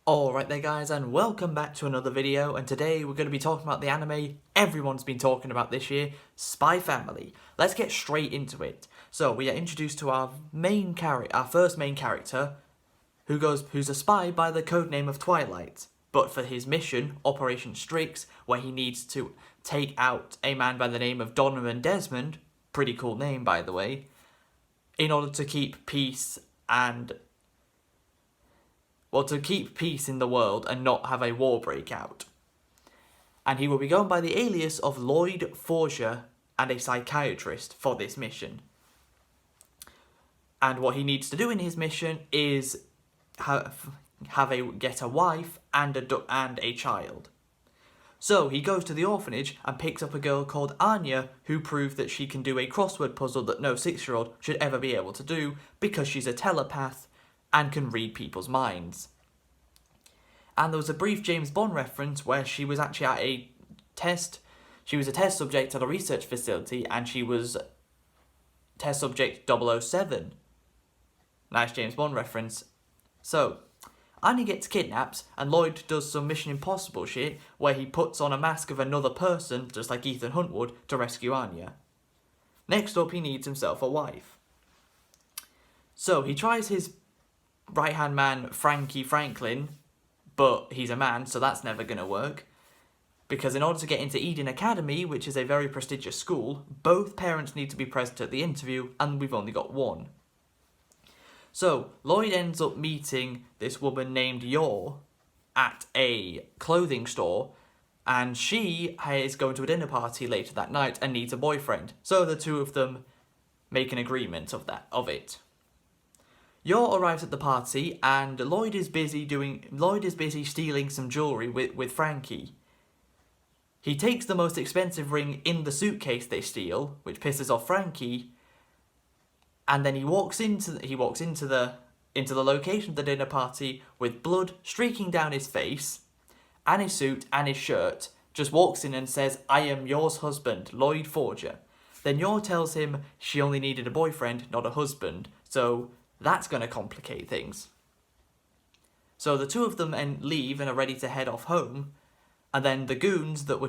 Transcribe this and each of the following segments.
Alright there guys, and welcome back to another video, and today we're going to be talking about the anime everyone's been talking about this year, Spy Family. Let's get straight into it. So we are introduced to our first main character, who's a spy by the codename of Twilight. But for his mission, Operation Strix, where he needs to take out a man by the name of Donovan Desmond, pretty cool name by the way, in order to keep peace in the world and not have a war break out. And he will be going by the alias of Loid Forger and a psychiatrist for this mission. And what he needs to do in his mission is get a wife and a child. So he goes to the orphanage and picks up a girl called Anya, who proved that she can do a crossword puzzle that no 6-year-old should ever be able to do because she's a telepath and can read people's minds. And there was a brief James Bond reference where she was actually at a test. She was a test subject at a research facility, and she was test subject 007. Nice James Bond reference. So, Anya gets kidnapped, and Loid does some Mission Impossible shit where he puts on a mask of another person, just like Ethan Hunt would, to rescue Anya. Next up, he needs himself a wife. So, he tries his right-hand man, Frankie Franklin, but he's a man, so that's never going to work. Because in order to get into Eden Academy, which is a very prestigious school, both parents need to be present at the interview, and we've only got one. So, Loid ends up meeting this woman named Yor at a clothing store, and she is going to a dinner party later that night and needs a boyfriend. So the two of them make an agreement of it. Yor arrives at the party, and Loid is busy stealing some jewelry with Frankie. He takes the most expensive ring in the suitcase they steal, which pisses off Frankie, and then he walks into the location of the dinner party with blood streaking down his face, and his suit and his shirt. Just walks in and says, "I am Yor's husband, Loid Forger." Then Yor tells him she only needed a boyfriend, not a husband, so that's going to complicate things. So the two of them leave and are ready to head off home, and then the goons that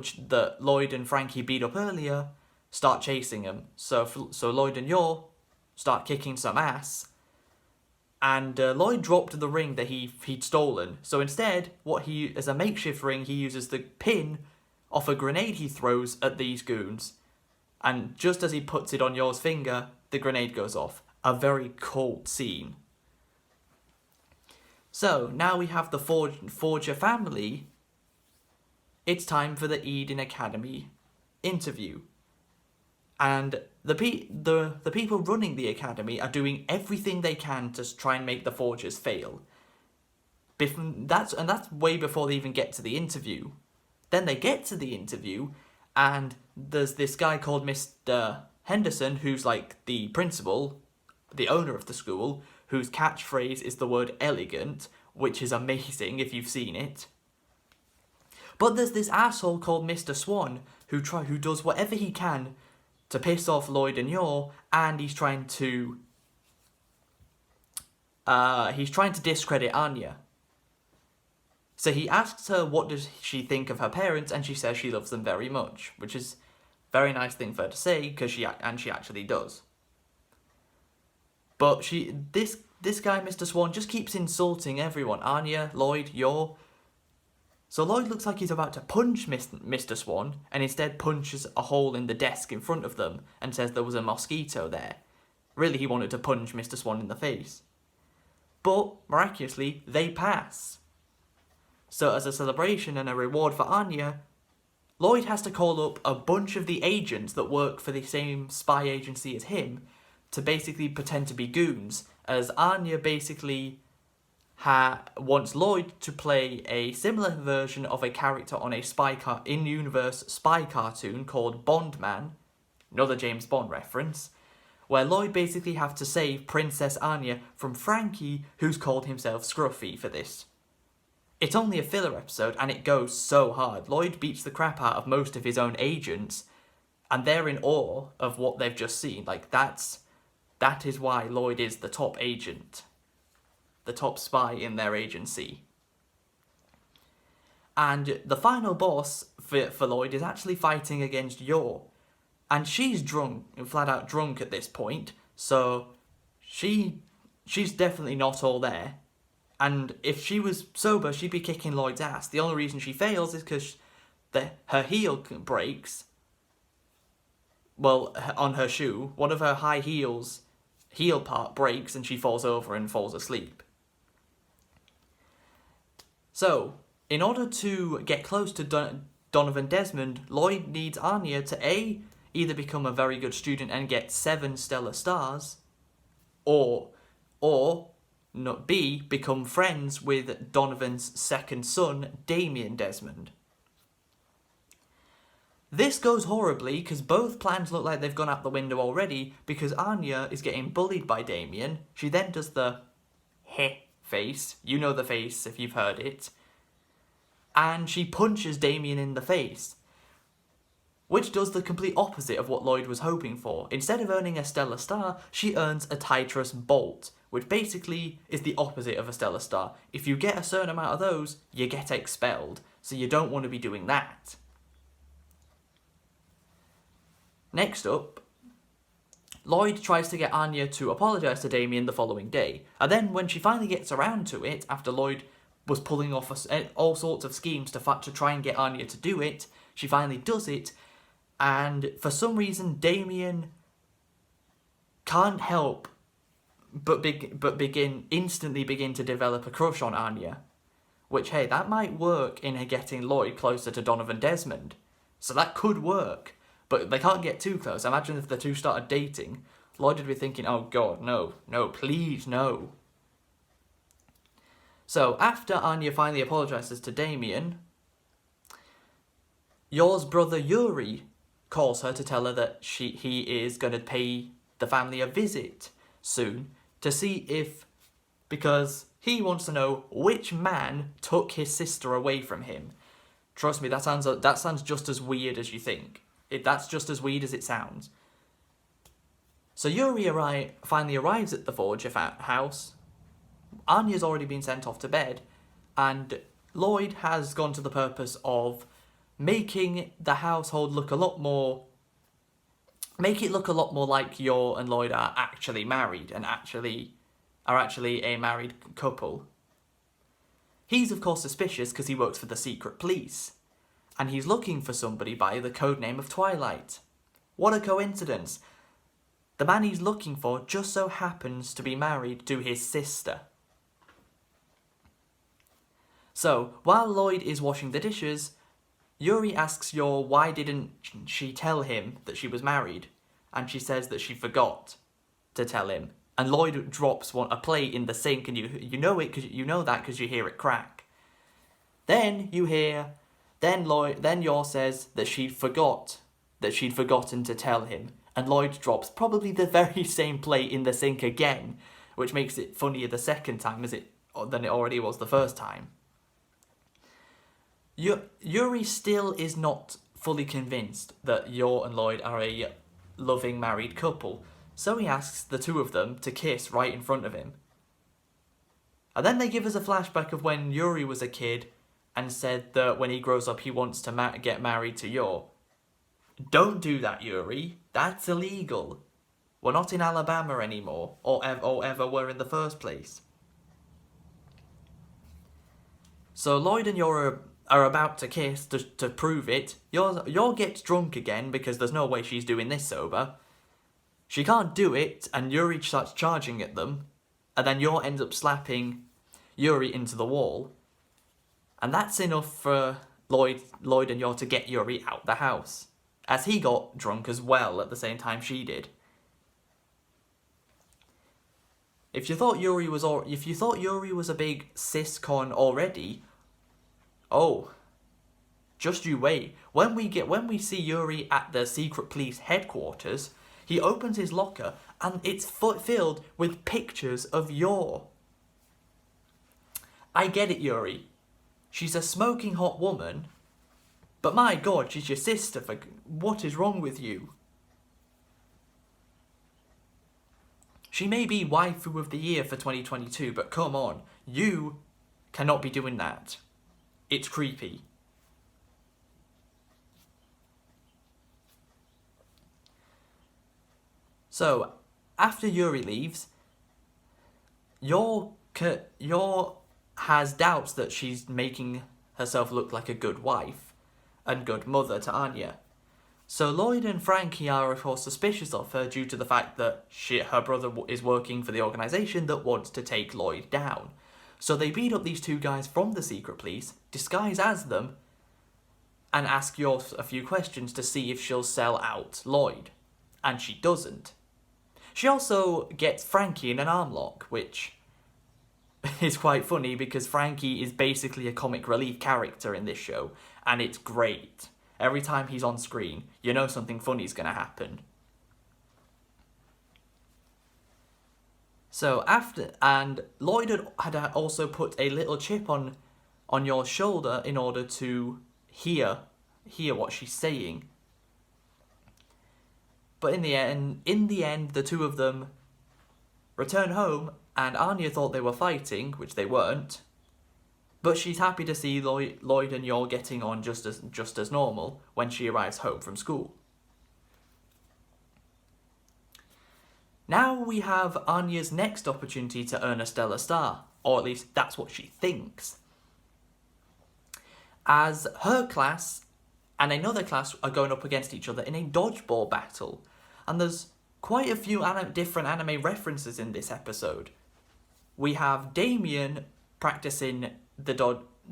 Loid and Frankie beat up earlier start chasing them. So Loid and Yor start kicking some ass, and Loid dropped the ring that he'd stolen. So instead, as a makeshift ring, he uses the pin off a grenade he throws at these goons, and just as he puts it on Yor's finger, the grenade goes off. A very cold scene. So, now we have the Forger family. It's time for the Eden Academy interview. And the people running the academy are doing everything they can to try and make the Forgers fail. That's way before they even get to the interview. Then they get to the interview, and there's this guy called Mr. Henderson, who's like the principal, the owner of the school, whose catchphrase is the word elegant, which is amazing if you've seen it. But there's this asshole called Mr. Swan who does whatever he can to piss off Loid and Yor, and he's trying to discredit Anya. So he asks her what does she think of her parents, and she says she loves them very much, which is a very nice thing for her to say, because she actually does. But this guy, Mr. Swan, just keeps insulting everyone. Anya, Loid, Yor. So Loid looks like he's about to punch Mr. Swan, and instead punches a hole in the desk in front of them and says there was a mosquito there. Really, he wanted to punch Mr. Swan in the face. But, miraculously, they pass. So as a celebration and a reward for Anya, Loid has to call up a bunch of the agents that work for the same spy agency as him to basically pretend to be goons, as Anya basically wants Loid to play a similar version of a character on a in-universe spy cartoon called Bondman, another James Bond reference, where Loid basically have to save Princess Anya from Frankie, who's called himself Scruffy for this. It's only a filler episode, and it goes so hard. Loid beats the crap out of most of his own agents, and they're in awe of what they've just seen. Like, that is why Loid is the top agent. The top spy in their agency. And the final boss for Loid is actually fighting against Yor. And she's drunk, flat out drunk at this point, so she's definitely not all there. And if she was sober, she'd be kicking Loid's ass. The only reason she fails is because her heel breaks. Well, on her shoe, one of her high heels, heel part breaks and she falls over and falls asleep. So, in order to get close to Donovan Desmond, Loid needs Anya to A, either become a very good student and get 7 stellar stars, or B, become friends with Donovan's second son, Damien Desmond. This goes horribly because both plans look like they've gone out the window already because Anya is getting bullied by Damien. She then does the heh face. You know the face if you've heard it. And she punches Damien in the face, which does the complete opposite of what Loid was hoping for. Instead of earning a stellar star, she earns a Titrus bolt, which basically is the opposite of a stellar star. If you get a certain amount of those, you get expelled, so you don't want to be doing that. Next up, Loid tries to get Anya to apologise to Damien the following day, and then when she finally gets around to it, after Loid was pulling off all sorts of schemes to try and get Anya to do it, she finally does it, and for some reason Damien can't help but instantly begin to develop a crush on Anya, which, hey, that might work in her getting Loid closer to Donovan Desmond, so that could work. But they can't get too close. Imagine if the two started dating. Loid would be thinking, oh god, no, please, no. So, after Anya finally apologises to Damien, Yor's brother Yuri calls her to tell her that he is going to pay the family a visit soon to see if, because he wants to know which man took his sister away from him. Trust me, that sounds just as weird as you think. That's just as weird as it sounds. So Yuri finally arrives at the Forger house. Anya's already been sent off to bed, and Loid has gone to the purpose of making the household look a lot more like Yor and Loid are actually married and are actually a married couple. He's of course suspicious because he works for the secret police, and he's looking for somebody by the codename of Twilight. What a coincidence! The man he's looking for just so happens to be married to his sister. So, while Loid is washing the dishes, Yuri asks Yor why didn't she tell him that she was married, and she says that she forgot to tell him. And Loid drops a plate in the sink, and you know that because you hear it crack. Then Yor says that she'd forgotten to tell him, and Loid drops probably the very same plate in the sink again, which makes it funnier the second time than it already was the first time. Yuri still is not fully convinced that Yor and Loid are a loving married couple, so he asks the two of them to kiss right in front of him. And then they give us a flashback of when Yuri was a kid and said that when he grows up he wants to get married to Yor. Don't do that, Yuri. That's illegal. We're not in Alabama anymore, or ever were in the first place. So Loid and Yor are about to kiss to prove it. Yor gets drunk again because there's no way she's doing this sober. She can't do it, and Yuri starts charging at them, and then Yor ends up slapping Yuri into the wall. And that's enough for Loid and Yor to get Yuri out the house, as he got drunk as well at the same time she did. If you thought Yuri was a big cis-con already, oh, just you wait. When we see Yuri at the secret police headquarters, he opens his locker and it's filled with pictures of Yor. I get it, Yuri. She's a smoking hot woman, but my god, she's your sister. What is wrong with you? She may be waifu of the year for 2022, but come on, you cannot be doing that. It's creepy. So, after Yuri leaves, Yor has doubts that she's making herself look like a good wife and good mother to Anya. So Loid and Frankie are of course suspicious of her due to the fact that her brother is working for the organisation that wants to take Loid down. So they beat up these two guys from the secret police, disguise as them, and ask Yor a few questions to see if she'll sell out Loid. And she doesn't. She also gets Frankie in an arm lock, which is quite funny because Frankie is basically a comic relief character in this show, and it's great. Every time he's on screen, you know something funny is going to happen. So and Loid had also put a little chip on your shoulder in order to hear what she's saying. But in the end, the two of them return home, and Anya thought they were fighting, which they weren't. But she's happy to see Loid and Yor getting on just as normal when she arrives home from school. Now we have Anya's next opportunity to earn a stellar star, or at least that's what she thinks. As her class and another class are going up against each other in a dodgeball battle, and there's quite a few different anime references in this episode. We have Damien practicing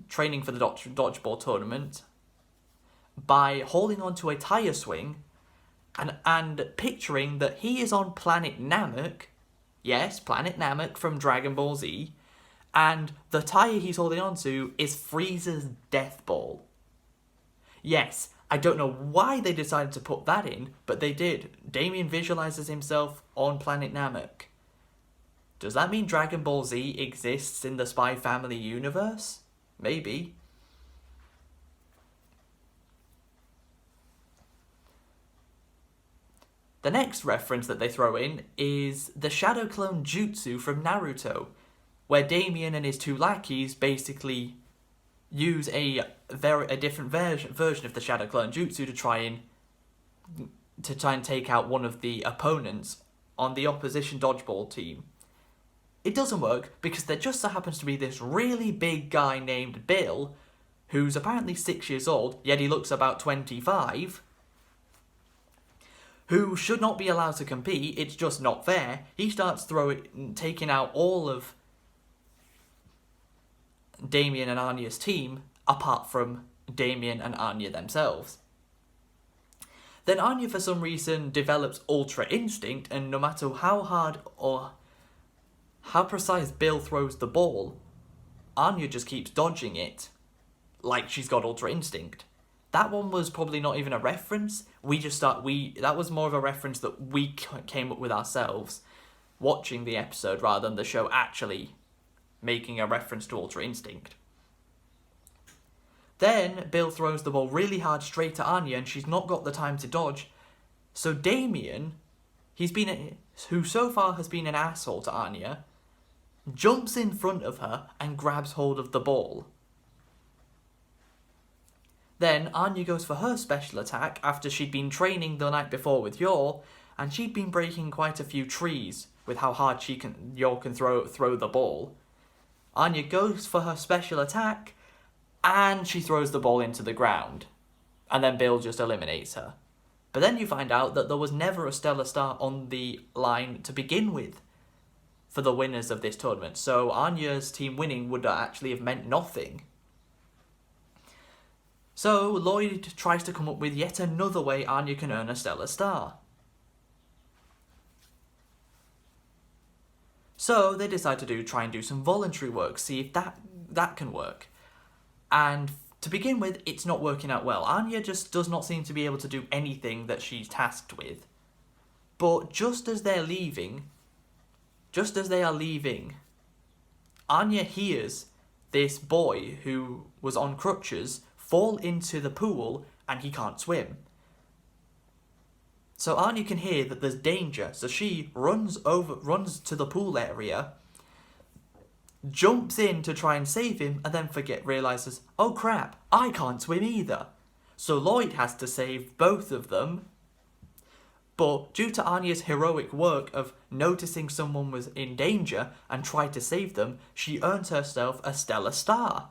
training for the dodgeball tournament by holding onto a tire swing and picturing that he is on planet Namek. Yes, planet Namek from Dragon Ball Z, and the tire he's holding onto is Frieza's death ball. Yes, I don't know why they decided to put that in, but they did. Damien visualizes himself on planet Namek. Does that mean Dragon Ball Z exists in the Spy Family universe? Maybe. The next reference that they throw in is the Shadow Clone Jutsu from Naruto, where Damien and his two lackeys basically use a different version of the Shadow Clone Jutsu to try and take out one of the opponents on the opposition dodgeball team. It doesn't work because there just so happens to be this really big guy named Bill, who's apparently 6 years old, yet he looks about 25, who should not be allowed to compete. It's just not fair. He starts taking out all of Damien and Anya's team, apart from Damien and Anya themselves. Then Anya, for some reason, develops Ultra Instinct, and no matter how hard or how precise Bill throws the ball, Anya just keeps dodging it, like she's got Ultra Instinct. That one was probably not even a reference. That was more of a reference that we came up with ourselves, watching the episode rather than the show actually making a reference to Ultra Instinct. Then Bill throws the ball really hard straight to Anya, and she's not got the time to dodge. So Damien, who so far has been an asshole to Anya, jumps in front of her and grabs hold of the ball. Then Anya goes for her special attack after she'd been training the night before with Yor, and she'd been breaking quite a few trees with how hard Yor can throw the ball. Anya goes for her special attack, and she throws the ball into the ground. And then Bill just eliminates her. But then you find out that there was never a stellar star on the line to begin with for the winners of this tournament. So Anya's team winning would actually have meant nothing. So Loid tries to come up with yet another way Anya can earn a stellar star. So they decide to try and do some voluntary work, see if that can work. And to begin with, it's not working out well. Anya just does not seem to be able to do anything that she's tasked with. But just as they are leaving, Anya hears this boy who was on crutches fall into the pool and he can't swim. So Anya can hear that there's danger, so she runs to the pool area, jumps in to try and save him, and then realises, oh crap, I can't swim either. So Loid has to save both of them. But due to Anya's heroic work of noticing someone was in danger and tried to save them, she earns herself a stellar star.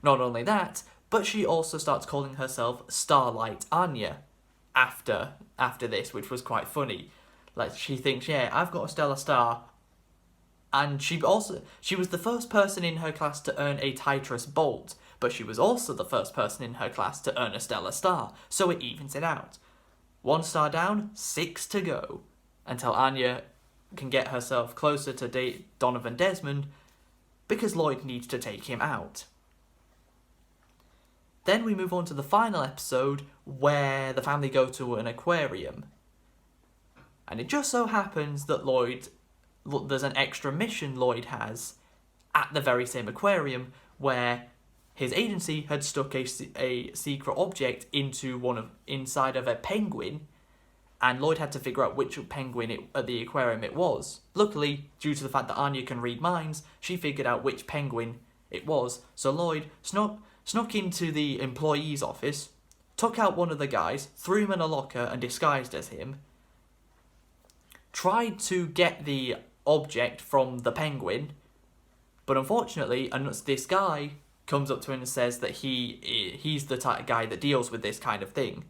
Not only that, but she also starts calling herself Starlight Anya after this, which was quite funny. Like, she thinks, yeah, I've got a stellar star. And she was the first person in her class to earn a Titrus Bolt, but she was also the first person in her class to earn a stellar star, so it evens it out. 1 star down, 6 to go, until Anya can get herself closer to Donovan Desmond, because Loid needs to take him out. Then we move on to the final episode, where the family go to an aquarium. And it just so happens that there's an extra mission Loid has at the very same aquarium, where his agency had stuck a secret object inside of a penguin, and Loid had to figure out which penguin at the aquarium it was. Luckily, due to the fact that Anya can read minds, she figured out which penguin it was. So Loid snuck into the employee's office, took out one of the guys, threw him in a locker and disguised as him, tried to get the object from the penguin, but unfortunately, this guy comes up to him and says that he's the type of guy that deals with this kind of thing.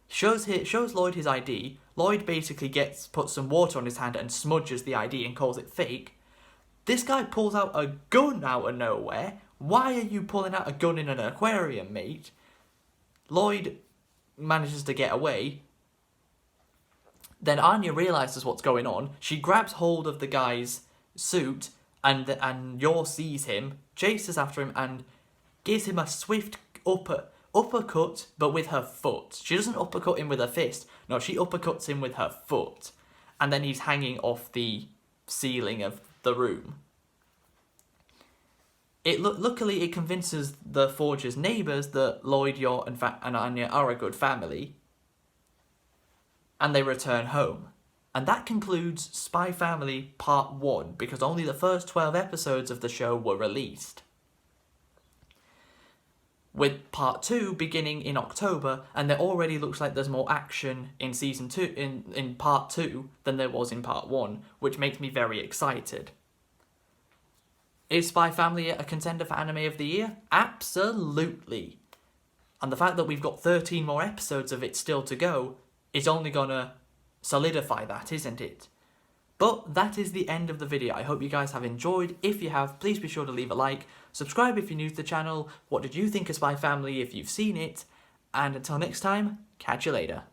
Shows Loid his ID. Loid basically puts some water on his hand and smudges the ID and calls it fake. This guy pulls out a gun out of nowhere. Why are you pulling out a gun in an aquarium, mate? Loid manages to get away. Then Anya realises what's going on. She grabs hold of the guy's suit, and Yor sees him, chases after him, and gives him a swift uppercut, but with her foot. She doesn't uppercut him with her fist. No, she uppercuts him with her foot. And then he's hanging off the ceiling of the room. Luckily, it convinces the Forger's neighbours that Loid, Yor, and Anya are a good family. And they return home. And that concludes Spy Family Part 1, because only the first 12 episodes of the show were released. With Part 2 beginning in October, and there already looks like there's more action in Season 2, in Part 2 than there was in Part 1, which makes me very excited. Is Spy Family a contender for Anime of the Year? Absolutely. And the fact that we've got 13 more episodes of it still to go is only gonna solidify that, isn't it? But that is the end of the video. I hope you guys have enjoyed. If you have, please be sure to leave a like. Subscribe if you're new to the channel. What did you think of Spy Family if you've seen it? And until next time, catch you later.